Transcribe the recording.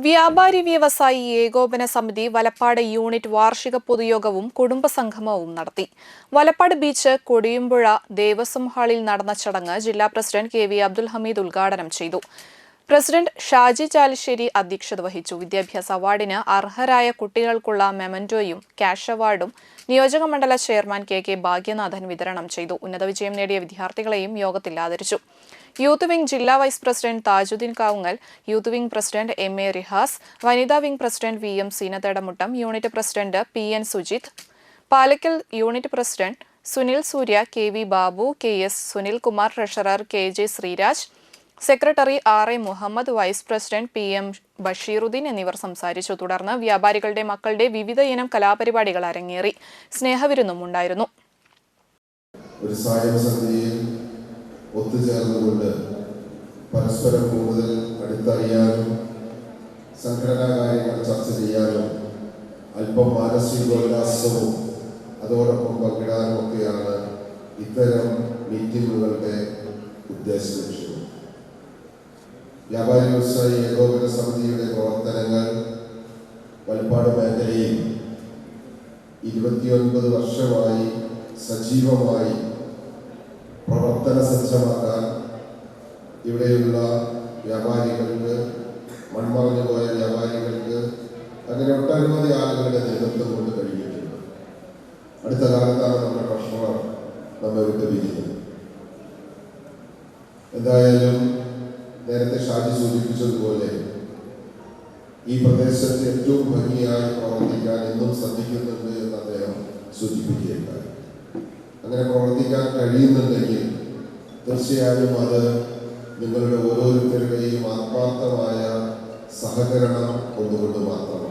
വ്യാപാരി വ്യവസായി ഏകോപന സമിതി വലപ്പാട് യൂണിറ്റ് വാർഷിക പൊതുയോഗവും കുടുംബസംഗമവും നടത്തി. വലപ്പാട് ബീച്ച് കൊടിയുമ്പുഴ ദേവസ്വം ഹാളിൽ നടന്ന ചടങ്ങ് ജില്ലാ പ്രസിഡന്റ് കെ.വി. അബ്ദുൽ ഹമീദ് ഉദ്ഘാടനം ചെയ്തു. പ്രസിഡന്റ് ഷാജി ചാലിശ്ശേരി അധ്യക്ഷത വഹിച്ചു. വിദ്യാഭ്യാസ അവാർഡിന് അർഹരായ കുട്ടികൾക്കുള്ള മെമന്റോയും ക്യാഷ് അവാർഡും നിയോജകമണ്ഡല ചെയർമാൻ കെ. ഭാഗ്യനാഥൻ വിതരണം ചെയ്തു. ഉന്നത വിജയം നേടിയ വിദ്യാർത്ഥികളെയും യോഗത്തിൽ ആദരിച്ചു. യൂത്ത് വിംഗ് ജില്ലാ vice president Thajudheen Kavungal, youth wing president M A. Rihas, വനിതാ wing president V M. Seenath Edamuttam, unit president P N. Sujith, Palakkal unit president Sunil Surya, K V. Babu, K S. Sunilkumar, treasurer K J. Sreeraj, secretary R A. Muhammad, vice president P M. Basheeruddin എന്നിവർ സംസാരിച്ചു. തുടർന്ന് വ്യാപാരികളുടെ മക്കളുടെ വിവിധ ഇനം കലാപരിപാടികൾ അരങ്ങേറി. സ്നേഹവിരുന്നും ഉണ്ടായിരുന്നു. ഒത്തുചേർന്നുകൊണ്ട് പരസ്പരം കൂടുതൽ അടുത്തറിയാനും സംഘടനാ കാര്യങ്ങൾ ചർച്ച ചെയ്യാനും അല്പം മാനസികോല്ലാസവും അതോടൊപ്പം പങ്കിടാനും ഒക്കെയാണ് ഇത്തരം മീറ്റിങ്ങുകളുടെ ഉദ്ദേശലക്ഷ്യം. വ്യാപാരി വ്യവസായി ഏകോപന സമിതിയുടെ പ്രവർത്തനങ്ങൾ വലപ്പാട് മേഖലയിൽ 29 വർഷമായി സജീവമായി പ്രവർത്തന സജ്ജമാക്കാൻ ഇവിടെയുള്ള വ്യാപാരികൾക്ക്, മൺമറഞ്ഞു പോയ വ്യാപാരികൾക്ക്, അങ്ങനെ ഒട്ടനവധി ആളുകളുടെ നേതൃത്വം കൊണ്ട് കഴിയിട്ടുണ്ട്. അടുത്ത കാലത്താണ് നമ്മുടെ ഭക്ഷണം നമ്മെ വിട്ടുപിരിക്കുന്നത്. എന്തായാലും നേരത്തെ ഷാജി സൂചിപ്പിച്ചതുപോലെ ഈ പ്രദേശത്ത് ഏറ്റവും ഭംഗിയായി പ്രവർത്തിക്കാൻ എന്നും ശ്രദ്ധിക്കുന്നുണ്ട് എന്ന് അദ്ദേഹം സൂചിപ്പിക്കുകയുണ്ടായി. അങ്ങനെ പ്രവർത്തിക്കാൻ കഴിയുന്നുണ്ടെങ്കിൽ തീർച്ചയായും അത് നിങ്ങളുടെ ഓരോരുത്തരുടെയും ആത്മാർത്ഥമായ സഹകരണം കൊണ്ടുകൊണ്ട് മാത്രമാണ്.